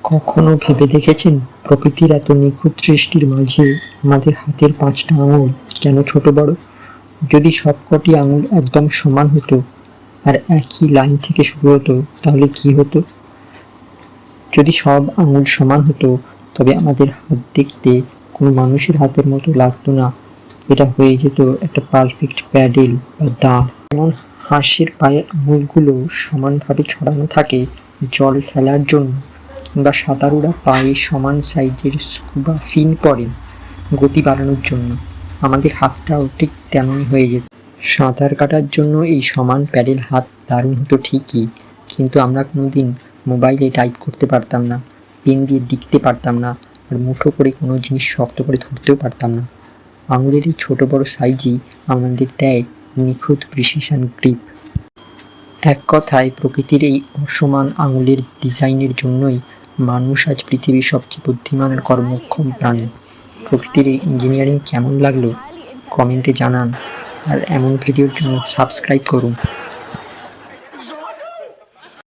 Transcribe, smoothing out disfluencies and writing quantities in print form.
কখনো ভেবে দেখেছেন প্রকৃতির এত নিখুঁত সৃষ্টির মাঝে আমাদের হাতের 5টা আঙুল কেন ছোট বড়? যদি সবকটি আঙুল একদম সমান হতো আর একই লাইন থেকে শুরু হতো তাহলে কি হতো? যদি সব আঙুল সমান হতো তবে আমাদের হাত দেখতে কোনো মানুষের হাতের মতো লাগতো না, এটা হয়ে যেত একটা পারফেক্ট প্যাডেল বা দাঁড়। যেমন হাঁসের পায়ের আঙুলগুলো সমানভাবে ছড়ানো থাকে জল ঠেলার জন্য, কিংবা সাঁতারুরা পায়ে সমান সাইজের স্কুবা ফিন পরেন গতি বাড়ানোর জন্য, আমাদের হাতটাও ঠিক তেমনই হয়ে যেত। সাঁতার কাটার জন্য এই সমান প্যাডেল হাত দারুণ হতো ঠিকই, কিন্তু আমরা কোনোদিন মোবাইলে টাইপ করতে পারতাম না, পেন দিয়ে লিখতে পারতাম না, আর মুঠো করে কোনো জিনিস শক্ত করে ধরতেও পারতাম না। আঙুলের এই ছোট বড় সাইজই আমাদের দেয় নিখুঁত প্রিসিশন গ্রিপ। এক কথায় প্রকৃতির এই অসমান আঙুলের ডিজাইনের জন্যই মানুষ আজ পৃথিবীর সবচেয়ে বুদ্ধিমান আর কর্মক্ষম প্রাণী। প্রকৃতির এই ইঞ্জিনিয়ারিং কেমন লাগলো কমেন্টে জানান, আর এমন ভিডিওর জন্য সাবস্ক্রাইব করুন।